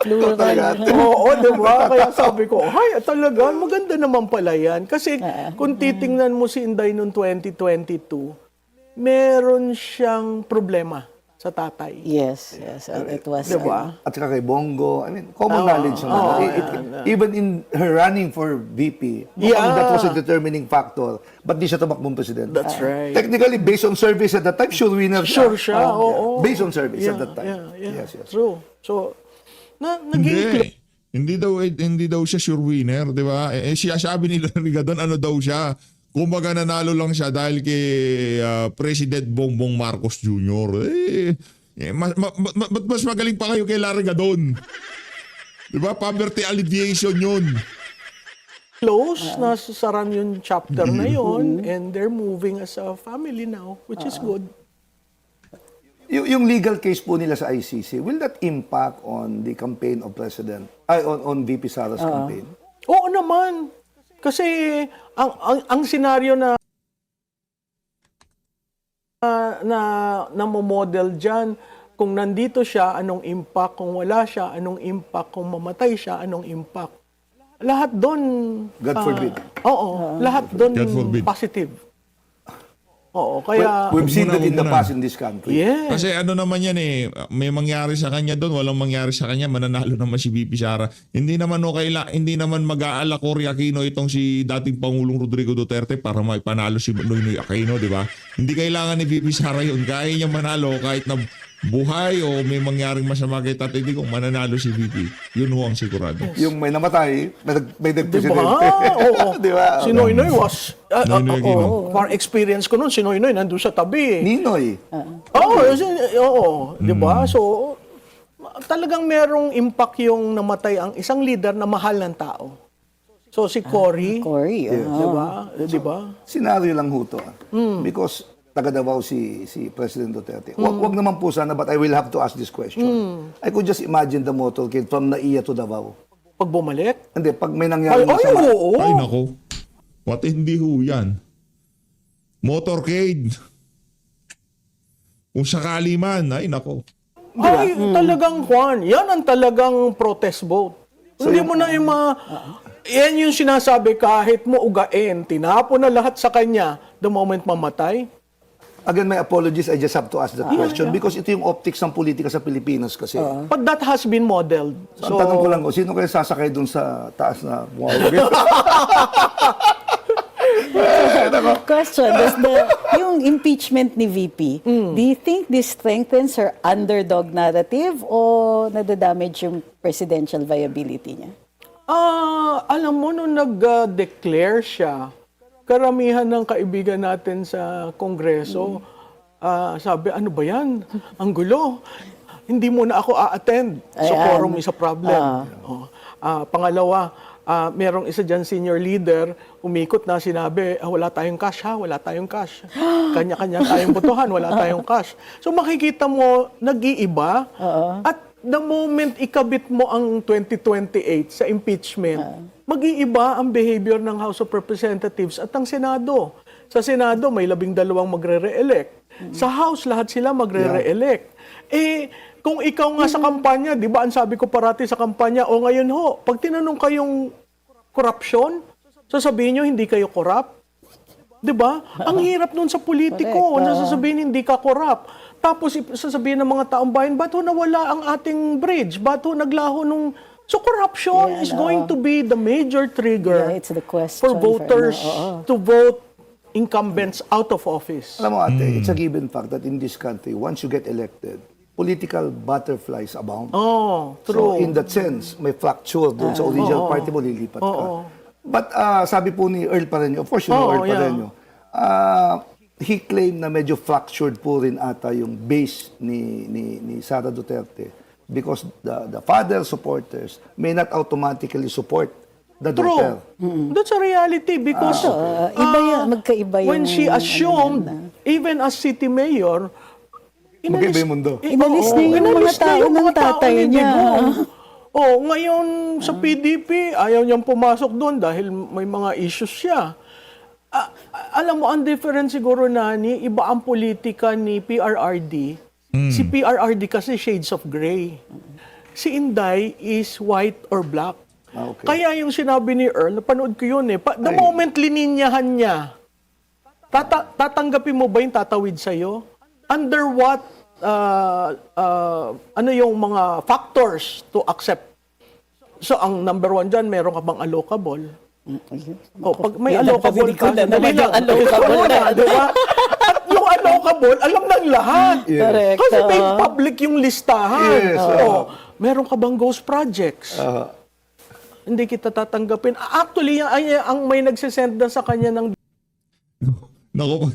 Oo, di ba? Kaya sabi ko, hay, talaga, maganda naman pala yan. Kasi kung titingnan mo si Inday noong 2022, meron siyang problema sa tatay. Yes, it was. Di ba? At saka kay Bongo, I mean, common knowledge naman. Even in her running for VP, mukhang that was a determining factor. Ba't di siya tumakbong presidente? That's right. Technically, based on service at that time, sure winner siya. Sure siya, oo. Based on service at that time. Yeah. Yes. True. So, naging Hindi daw siya sure winner, di ba? Siya sabi nila Rigadon, ano daw siya? Kumbaga nanalo lang siya dahil kay President Bongbong Marcos Jr. Mas magaling pa kayo kay Larry Gadon. Di ba? Poverty alleviation yun. close, nasasaran yung chapter na yon, and they're moving as a family now, which is good. Yung legal case po nila sa ICC, will that impact on the campaign of on VP Sara's campaign? Oo naman. Kasi ang senaryo na mo-model diyan, kung nandito siya, anong impact? Kung wala siya, anong impact? Kung mamatay siya, anong impact? Lahat doon God forbid. Oo, lahat doon God forbid. positive. Oo, kaya We've seen that in the muna. past in this country. yeah. Kasi ano naman yan may mangyari sa kanya doon, walang mangyari sa kanya, mananalo naman si VP Sara. Hindi naman hindi naman mag-aala Cory Aquino itong si dating Pangulong Rodrigo Duterte para maipanalo si Noynoy Aquino, di ba? Hindi kailangan ni VP Sara yun. Kaya niya manalo kahit na buhay o may mangyaring masama kay Tatay Digong, mananalo si VP. Yun ho ang sigurado. Yung may namatay, may nagpresidente. Oo. Di ba? Si Noynoy was, Noynoy Aquino. for experience ko noon, si Noynoy nandun sa tabi. Ninoy. Oo, di ba? So, talagang merong impact yung namatay ang isang leader na mahal ng tao. So, si Cory, Cory, di ba? Senaryo lang ho to. Because taga Davao si President Duterte. Wag naman po sana, but I will have to ask this question. I could just imagine the motorcade from Naiya to Davao. Pag bumalik, Hindi, pag may nangyari ay, masama. oo. Ay nako. What hindi ho yan? Motorcade. Kung sakali man, ay nako. Ay, talagang Juan, yan ang talagang protest vote. Hindi mo na yung mga... Yan yung sinasabi, kahit mo ugain, tinapon na lahat sa kanya the moment mamatay. Again, my apologies, I just have to ask that question because ito yung optics ng politika sa Pilipinas kasi. But that has been modeled. So, ang tanong ko lang, sino kaya sasakay dun sa taas na Question, yung impeachment ni VP, do you think this strengthens her underdog narrative o nadadamage yung presidential viability niya? Alam mo, nung nag-declare siya, karamihan ng kaibigan natin sa Kongreso, sabi, ano ba yan? Ang gulo. Hindi mo na ako a-attend. So, quorum is a problem. Pangalawa, merong isa dyan senior leader, umikot na sinabi, wala tayong cash ha, wala tayong cash. Kanya-kanya tayong botohan, wala tayong cash. So makikita mo, nag-iiba. At the moment ikabit mo ang 2028 sa impeachment, mag-iiba ang behavior ng House of Representatives at ang Senado. Sa Senado, may 12 magre-re-elect. Sa House, lahat sila magre-re-elect. Kung ikaw nga sa kampanya, di ba, ang sabi ko parati sa kampanya, ngayon ho, pag tinanong kayong korupsyon, sasabihin nyo hindi kayo korap. Di ba? Ang hirap nun sa politiko, sasabihin hindi ka korap. Tapos sasabihin ng mga taong bayan, ba't ho nawala ang ating bridge? Ba't ho naglaho nung... So corruption is going to be the major trigger It's the question for voters to vote incumbents out of office. Alam mo ate, it's a given fact that in this country, once you get elected, political butterflies abound. True. So in that sense, may fracture doon sa original party mo, lilipat ka. But sabi po ni Earl Pareño, of course you know Earl Pareño, he claimed na medyo fractured po rin ata yung base ni Sara Duterte because the father supporters may not automatically support the daughter. That's a reality because Iba yan, magkaiba yung... when she assumed, even as city mayor, Magkaiba yung mundo. Inalis na yung mga tao ng tatay niya. Ngayon sa PDP, ayaw niyang pumasok doon dahil may mga issues siya. Alam mo, ang difference siguro, Nani, iba ang politika ni PRRD. Si PRRD kasi shades of gray. Si Inday is white or black. Okay. Kaya yung sinabi ni Earl, napanood ko yun eh. The moment lininyahan niya, tatanggapin mo ba yung tatawid sa'yo? Under what, ano yung mga factors to accept? So, ang number one dyan, meron ka bang allocable? O, pag may Yan, allocable napabili ko ka, na naman dali lang. yung allocable Ito muna, di ba? At yung allocable, alam ng lahat. Yes. Correct. Kasi may public yung listahan. Yes, O, meron ka bang ghost projects? Hindi kita tatanggapin. Actually, ang may nagsisend na sa kanya ng Nako,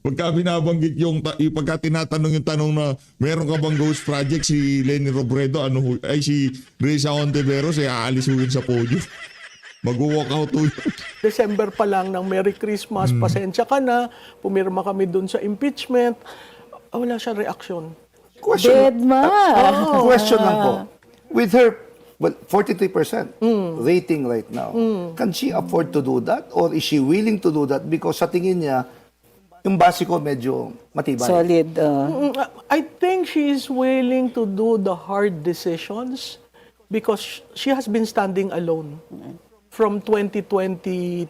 pagka binabanggit yung pagka tinatanong yung tanong na meron ka bang ghost project, si Lenny Robredo, si Risa Ontiveros, aalis ho yun sa podium. Mag-walk out ho yun. December pa lang ng Merry Christmas, pasensya ka na, pumirma kami dun sa impeachment. Wala siya reaksyon. Question, Deadma. question lang po. With her 43% rating right now, can she afford to do that? Or is she willing to do that? Because sa tingin niya, yung base ko medyo matibay. Solid. I think she is willing to do the hard decisions because she has been standing alone from 2023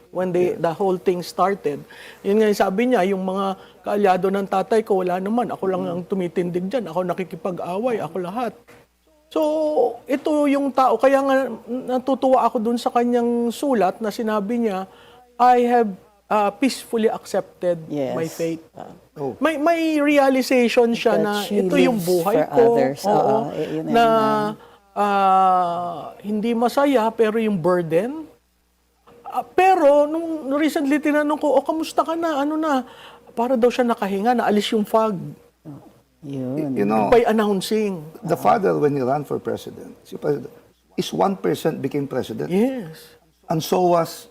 when the whole thing started. Yun nga yung sabi niya, yung mga kaalyado ng tatay ko, wala naman. Ako lang ang tumitindig dyan. Ako nakikipag-away. Ako lahat. So, ito yung tao. Kaya nga natutuwa ako dun sa kanyang sulat na sinabi niya, I have peacefully accepted Yes. my fate. Oh. May realization siya That na she ito yung lives buhay for ko. others. Oo, Yun na hindi masaya pero yung burden. Pero nung recently tinanong ko, kamusta ka na? Ano na? Para daw siya nakahinga, naalis yung fog Yun. You know, by announcing. the father, when he ran for president, is 1% became president. Yes. And so was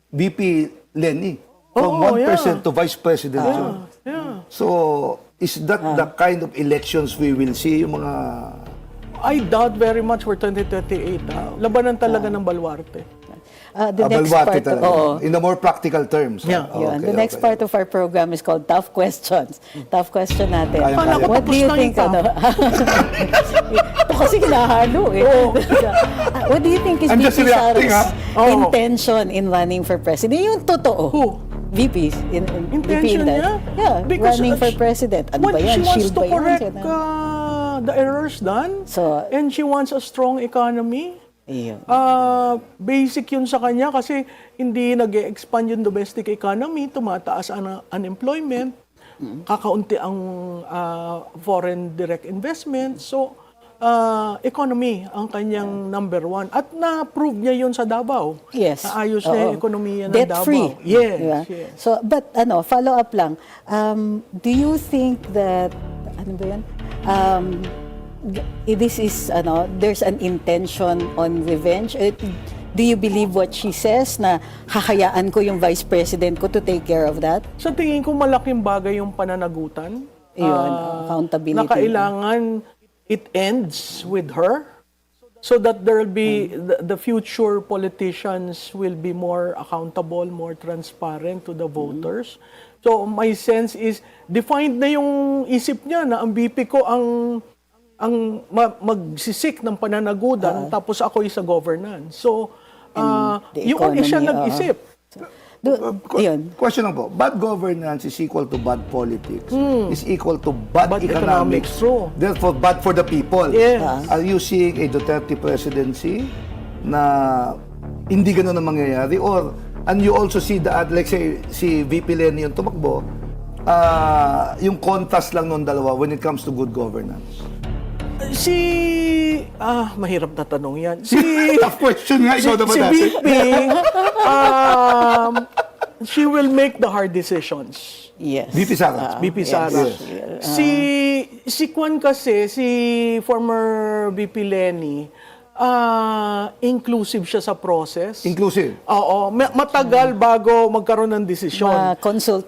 VP Lenny. From Oo, 1% yeah. to vice president yun. Yeah. So, is that the kind of elections we will see? Yung mga... I doubt very much for 2028. Labanan talaga ng balwarte. The next Baluarte part, talaga. In the more practical terms. Yeah. Yun. The next part of our program is called Tough Questions. Tough question natin. Kaya- kaya. What do you Tapos na think? yung Ito kasi kinahalo eh. What do you think is I'm VP just reacting, Sara's ha? Oo. intention in running for president? Yung totoo. Who? VP. Intention niya? Yeah, Because, running for president. Ano ba yan? She wants Shield to ba yan? correct the errors done. So- and she wants a strong economy. Iyon. Basic yun sa kanya kasi hindi nag-expand yung domestic economy, tumataas ang unemployment, kakaunti ang foreign direct investment. So, economy ang kanyang number one. At na-prove niya yun sa Davao. Yes. Naayos na yung ekonomiya ng Debt Davao. free. Yes, Diba? yes. So, but follow up lang. Do you think that, ano ba yan? This is, there's an intention on revenge? Do you believe what she says na hahayaan ko yung vice president ko to take care of that? Sa tingin ko malaking bagay yung pananagutan. Yun, accountability. Na kailangan it ends with her so that there will be the future politicians will be more accountable, more transparent to the voters. So my sense is defined na yung isip niya na ang BP ko ang magsisik ng pananagutan tapos ako sa governance. So the yung siya economy, nag-isip. Yun. Question lang po. Bad governance is equal to bad politics. Is equal to bad, Bad economics. economics, true. Therefore, bad for the people. Yes. Are you seeing a Duterte presidency na hindi ganun ang mangyayari? Or, and you also see that, like say, si VP Lenny yung tumakbo, yung contrast lang nung dalawa when it comes to good governance. Mahirap na tanong yan. Tough question nga, ikaw naman si natin. VP, she will make the hard decisions. Yes. VP Sara. VP Sara. Si Kwan kasi, si former VP Lenny, inclusive siya sa process. Inclusive. Oo, matagal bago magkaroon ng desisyon. Ma-consult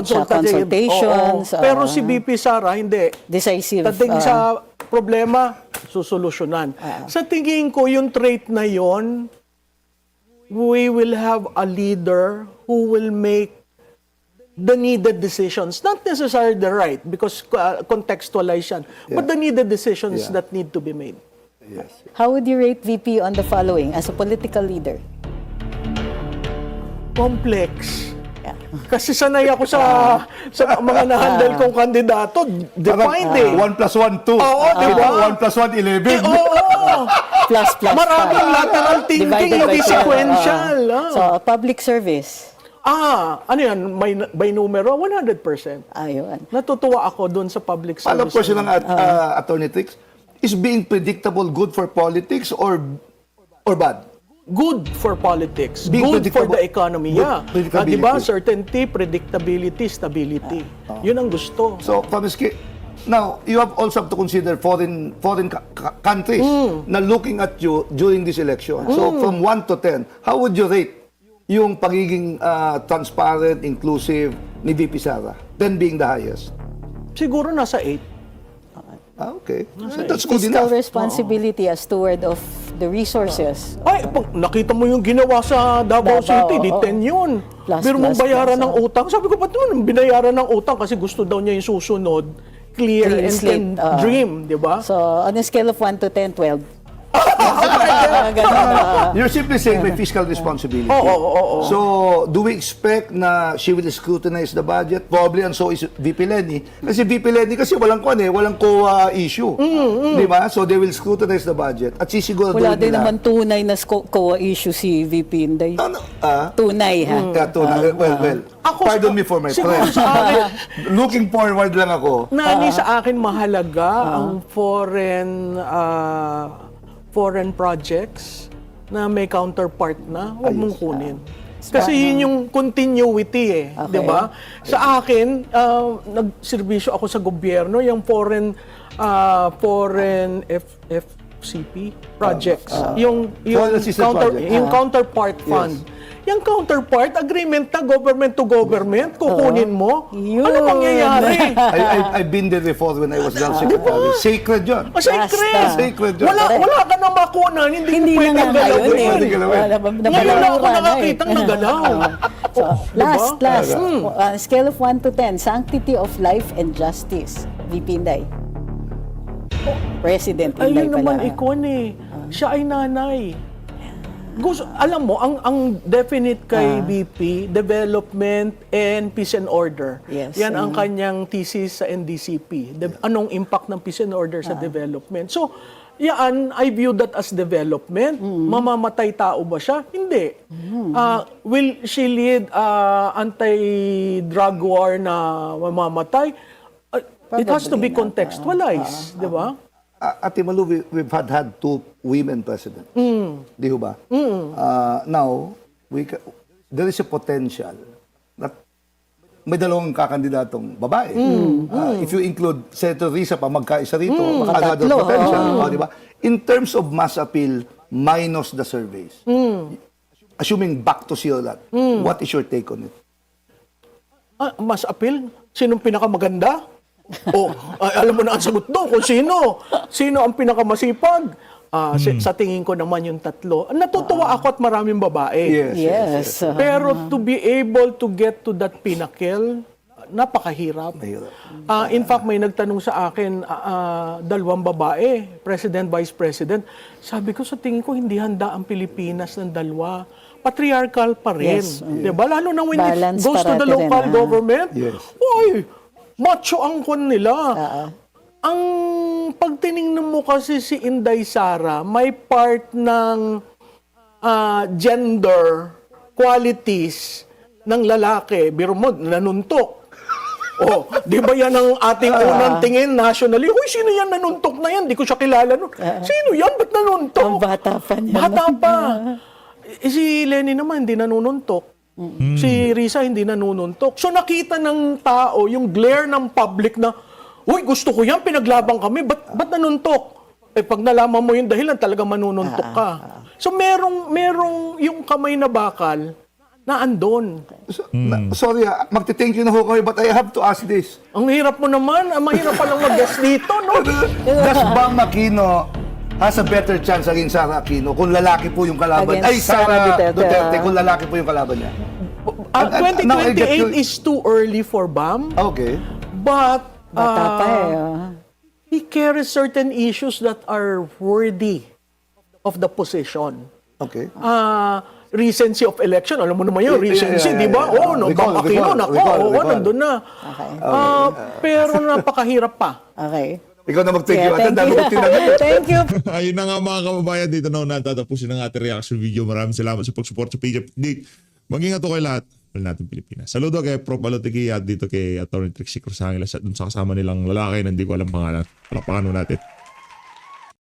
siya, consultations. Oo. Pero si VP Sara, hindi. Decisive. Dating sa problema, susolusyonan. Sa tingin ko, yung trait na yon, we will have a leader who will make the needed decisions, not necessarily the right, because contextualize yan, but the needed decisions Yeah. that need to be made. Yes. How would you rate VP on the following as a political leader? Complex. Yeah. Kasi sanay ako sa mga na-handle kong kandidato, defined eh. 1 plus 1, 2. Oo, di ba? 1 plus 1, 11. Oo. Plus Maraming pa. lateral thinking, Divided hindi by 12. sequential. So, public service. Ano yan? By numero? 100%. Ayun. Natutuwa ako doon sa public service. Follow-up question ng Attorney Trix. Is being predictable good for politics or bad? Good for politics. Being Good for predictable. the economy. Good Yeah. predictability. Diba? Certainty, predictability, stability. Yun ang gusto. So, Pamiski, now, you have also have to consider foreign countries na looking at you during this election. So, from 1 to 10, how would you rate yung pagiging transparent, inclusive ni VP Sara? 10 being the highest. Siguro nasa 8. Okay. That's good Fiscal enough. responsibility as steward of the resources. Ay, pag nakita mo yung ginawa sa Davao Davao, City, di oo. 10 yun. Plus, Pero mong plus, bayaran plus, ng utang. Sabi ko, ba't naman binayaran ng utang? Kasi gusto daw niya yung susunod. Clear Clean and slate, can dream, di ba? So, on a scale of 1 to 10, 12. You're simply saying may fiscal responsibility. Oo. So, do we expect na she will scrutinize the budget? Probably, and so is VP Lenny. Kasi VP Lenny kasi walang COA issue. Di ba? So, they will scrutinize the budget. At sisiguraduhin Wala din nila. naman tunay na COA issue si VP Inday. Tunay, ha? Well, Ako, pardon me for my siguro French. sa akin, Looking forward lang ako. Nani sa akin mahalaga ang foreign projects na may counterpart na, huwag mong kunin. Kasi yun yung continuity eh, Okay. 'di ba? Sa akin, nagserbisyo ako sa gobyerno, yung foreign FCP projects, yung Foreign assistance project. yung counterpart fund. Yung counterpart agreement na government to government, kukunin mo. Yun. Ano mangyayari? I've been there before when I was General Secretary. Sacred yun. Sacred. Basta. Sacred yun. Wala ka na makunan, hindi Hindi mo na pwedeng nga ngayon galawin. eh. Pwede galawin. Ngayon na ako nakakitang nagalaw. So, last. Diba? On a scale of 1 to 10, sanctity of life and justice. VP Inday. President Inday Ayun pala. naman ikon eh. Siya ay nanay. Alam mo, ang definite kay VP, development and peace and order. Yes. Yan ang kanyang thesis sa NDCP. Anong impact ng peace and order sa development. So, yan, I view that as development. Mamamatay tao ba siya? Hindi. Will she lead anti-drug war na mamamatay? It has to be contextualized, di ba? Ate Malu, we've had 2 women president. Di ho ba? Now, there is a potential that may dalawang kakandidatong babae. If you include Senator Risa pa magkaisa rito, baka another tatlo, potential. Di ba? In terms of mass appeal, minus the surveys, assuming back to COLAT, what is your take on it? Mas appeal? Sinong pinakamaganda? Alam mo na ang sagot doon kung sino. Sino ang pinakamasipag? Sa tingin ko naman yung tatlo. Natutuwa ako at maraming babae. Yes. Pero to be able to get to that pinnacle, napakahirap. Mahirap. In fact, may nagtanong sa akin, 2 babae, President, Vice President. Sabi ko, sa tingin ko, hindi handa ang Pilipinas ng 2. Patriarchal pa rin. Yes. Diba? Lalo na when Balance it goes to the parati local rin, government. Yes. Uy, macho ang kon nila. Ang pag tiningnan mo kasi si Inday Sara, may part ng gender qualities ng lalaki. Biro mo, nanuntok. Di ba yan ang ating unang tingin nationally? Huy, sino yan nanuntok na yan? Di ko siya kilala nun. Sino yan? Ba't nanuntok? Ang bata pa niya. Bata pa. Si Lenny naman, hindi nanununtok. Si Risa, hindi nanununtok. So nakita ng tao, yung glare ng public na, uy, gusto ko yan, pinaglaban kami, ba't nanuntok? Pag nalaman mo yung dahilan, talaga manununtok ka. So merong yung kamay na bakal na andon. Sorry, magti-thank you na ho kami, but I have to ask this. Ang hirap mo naman, mahirap palang mag-guess dito, no? Does Bang Aquino has a better chance against Sara Aquino kung lalaki po yung kalaban. Against Ay, Sara Sara Duterte, Duterte, kung lalaki po yung kalaban niya. Now I get 2028 you- is too early for Bam, Okay. but Bata pa eh. he carries certain issues that are worthy of the position. Okay. Recency of election, alam mo naman yun, Yeah, recency, yeah, di ba? yeah. Oo, no, Recall, Bang Aquino, recall, nako, recall, oo, recall. nandun na. Okay. Pero napakahirap pa. Okay. Ikaw na mag-take you. At Thank ang dami you. kong tinagal. Thank you. Ayun na nga mga kababayan, dito na natatapusin ang ating reaction video. Maraming salamat sa pag-support sa page update. Mag-ingat po kayo lahat. Wala natin Pilipinas. Saludo kay Prof. Alotiki at dito kay Atty. Trixie Cruz Angeles at dun sa kasama nilang lalaki na hindi ko alam pangalan. Palakpakan natin.